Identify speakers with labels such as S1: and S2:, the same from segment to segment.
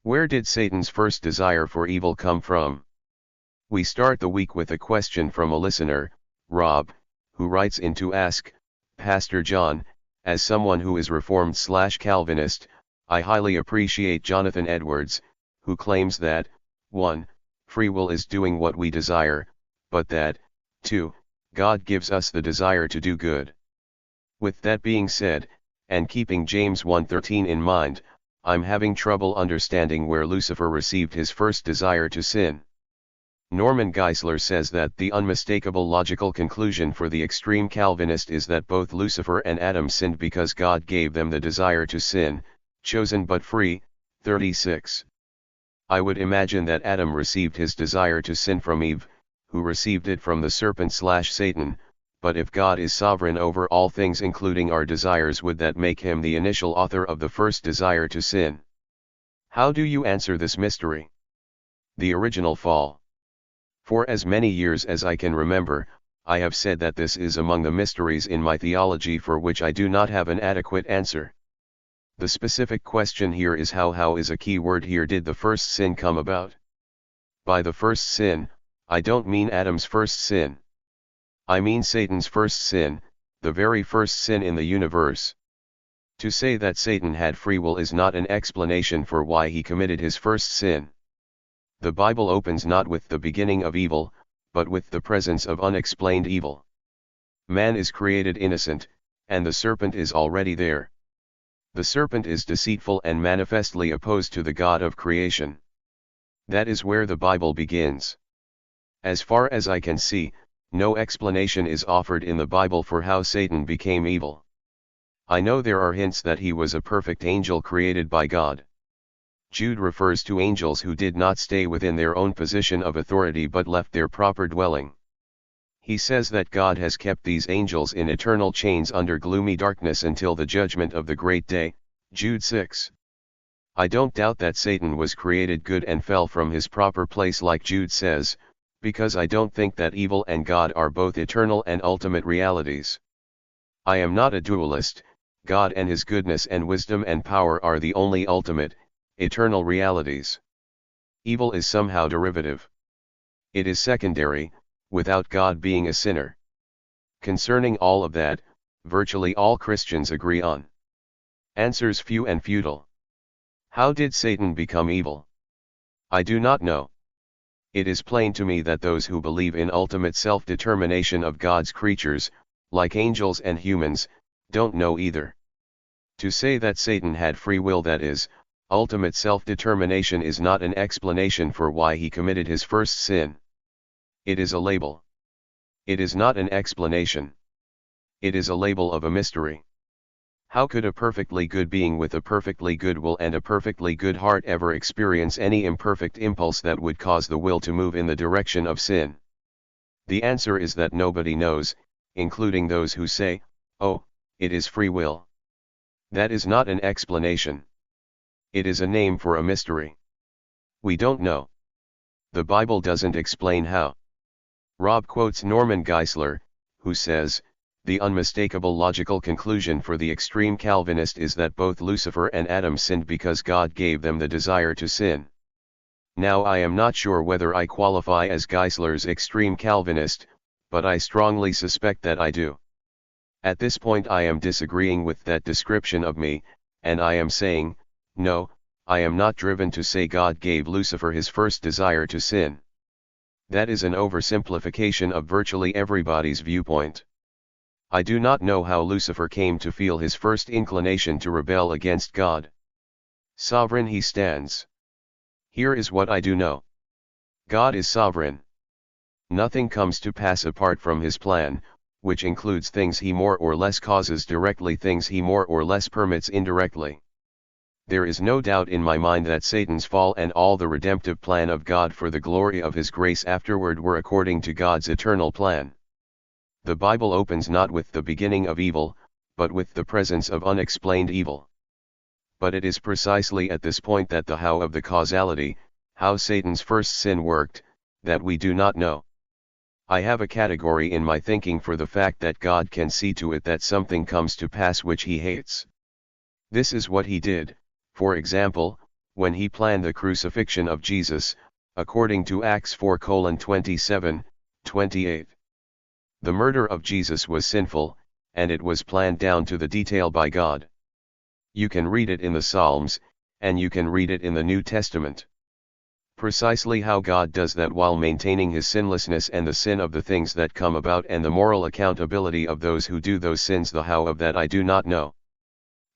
S1: Where did Satan's first desire for evil come from? We start the week with a question from a listener, Rob, who writes in to ask, Pastor John, as someone who is Reformed/Calvinist, I highly appreciate Jonathan Edwards, who claims that, 1. Free will is doing what we desire, but that, 2. God gives us the desire to do good. With that being said, and keeping James 1:13 in mind, I'm having trouble understanding where Lucifer received his first desire to sin. Norman Geisler says that the unmistakable logical conclusion for the extreme Calvinist is that both Lucifer and Adam sinned because God gave them the desire to sin, chosen but free, 36. I would imagine that Adam received his desire to sin from Eve, who received it from the serpent/Satan, but if God is sovereign over all things including our desires, would that make him the initial author of the first desire to sin? How do you answer this mystery? The original fall. For as many years as I can remember, I have said that this is among the mysteries in my theology for which I do not have an adequate answer. The specific question here is how is a key word here. Did the first sin come about? By the first sin, I don't mean Adam's first sin. I mean Satan's first sin, the very first sin in the universe. To say that Satan had free will is not an explanation for why he committed his first sin. The Bible opens not with the beginning of evil, but with the presence of unexplained evil. Man is created innocent, and the serpent is already there. The serpent is deceitful and manifestly opposed to the God of creation. That is where the Bible begins. As far as I can see, no explanation is offered in the Bible for how Satan became evil. I know there are hints that he was a perfect angel created by God. Jude refers to angels who did not stay within their own position of authority but left their proper dwelling. He says that God has kept these angels in eternal chains under gloomy darkness until the judgment of the great day, Jude 6. I don't doubt that Satan was created good and fell from his proper place like Jude says, because I don't think that evil and God are both eternal and ultimate realities. I am not a dualist. God and his goodness and wisdom and power are the only ultimate, eternal realities. Evil is somehow derivative. It is secondary, without God being a sinner. Concerning all of that, virtually all Christians agree on. Answers few and futile. How did Satan become evil? I do not know. It is plain to me that those who believe in ultimate self-determination of God's creatures, like angels and humans, don't know either. To say that Satan had free will, that is, ultimate self-determination, is not an explanation for why he committed his first sin. It is a label. It is not an explanation. It is a label of a mystery. How could a perfectly good being with a perfectly good will and a perfectly good heart ever experience any imperfect impulse that would cause the will to move in the direction of sin? The answer is that nobody knows, including those who say, "Oh, it is free will." That is not an explanation. It is a name for a mystery. We don't know. The Bible doesn't explain how. Rob quotes Norman Geisler, who says, "The unmistakable logical conclusion for the extreme Calvinist is that both Lucifer and Adam sinned because God gave them the desire to sin." Now I am not sure whether I qualify as Geisler's extreme Calvinist, but I strongly suspect that I do. At this point I am disagreeing with that description of me, and I am saying, no, I am not driven to say God gave Lucifer his first desire to sin. That is an oversimplification of virtually everybody's viewpoint. I do not know how Lucifer came to feel his first inclination to rebel against God. Sovereign he stands. Here is what I do know. God is sovereign. Nothing comes to pass apart from his plan, which includes things he more or less causes directly, things he more or less permits indirectly. There is no doubt in my mind that Satan's fall and all the redemptive plan of God for the glory of his grace afterward were according to God's eternal plan. The Bible opens not with the beginning of evil, but with the presence of unexplained evil. But it is precisely at this point that the how of the causality, how Satan's first sin worked, that we do not know. I have a category in my thinking for the fact that God can see to it that something comes to pass which he hates. This is what he did, for example, when he planned the crucifixion of Jesus, according to Acts 4:27, 28. The murder of Jesus was sinful, and it was planned down to the detail by God. You can read it in the Psalms, and you can read it in the New Testament. Precisely how God does that while maintaining his sinlessness and the sin of the things that come about and the moral accountability of those who do those sins, the how of that I do not know.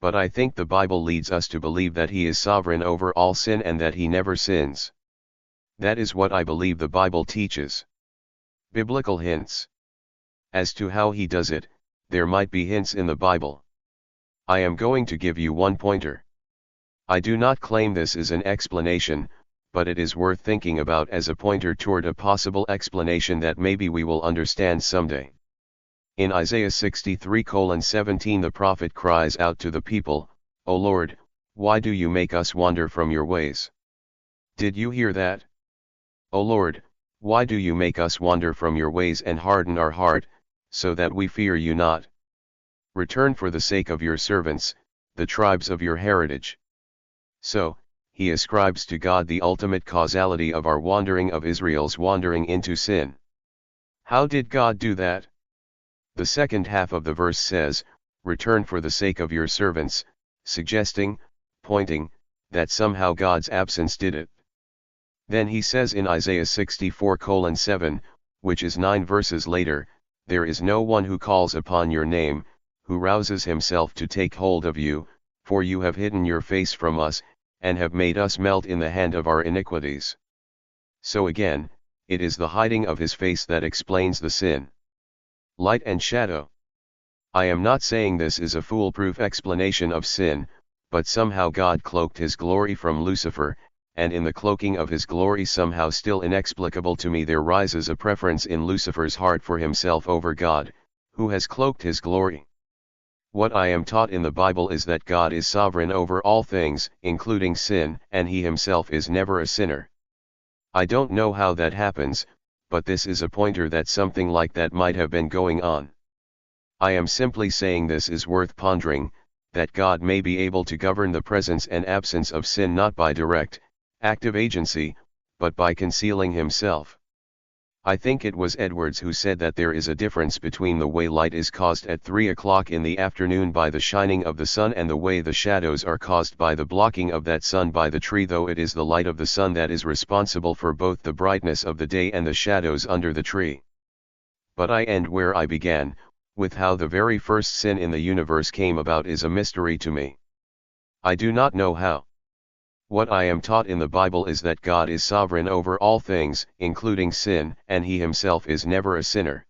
S1: But I think the Bible leads us to believe that he is sovereign over all sin and that he never sins. That is what I believe the Bible teaches. Biblical hints. As to how he does it, there might be hints in the Bible. I am going to give you one pointer. I do not claim this is an explanation, but it is worth thinking about as a pointer toward a possible explanation that maybe we will understand someday. In Isaiah 63:17 the prophet cries out to the people, "O Lord, why do you make us wander from your ways?" Did you hear that? O Lord, why do you make us wander from your ways and harden our heart, so that we fear you not? Return for the sake of your servants, the tribes of your heritage. So, he ascribes to God the ultimate causality of our wandering, of Israel's wandering into sin. How did God do that? The second half of the verse says, "Return for the sake of your servants," suggesting, pointing, that somehow God's absence did it. Then he says in Isaiah 64:7, which is 9 verses later, "There is no one who calls upon your name, who rouses himself to take hold of you, for you have hidden your face from us, and have made us melt in the hand of our iniquities." So again, it is the hiding of his face that explains the sin. Light and shadow. I am not saying this is a foolproof explanation of sin, but somehow God cloaked his glory from Lucifer, and in the cloaking of his glory, somehow still inexplicable to me, there rises a preference in Lucifer's heart for himself over God, who has cloaked his glory. What I am taught in the Bible is that God is sovereign over all things, including sin, and he himself is never a sinner. I don't know how that happens, but this is a pointer that something like that might have been going on. I am simply saying this is worth pondering, that God may be able to govern the presence and absence of sin not by direct, active agency, but by concealing himself. I think it was Edwards who said that there is a difference between the way light is caused at 3 o'clock in the afternoon by the shining of the sun and the way the shadows are caused by the blocking of that sun by the tree, though it is the light of the sun that is responsible for both the brightness of the day and the shadows under the tree. But I end where I began, with how the very first sin in the universe came about is a mystery to me. I do not know how. What I am taught in the Bible is that God is sovereign over all things, including sin, and he himself is never a sinner.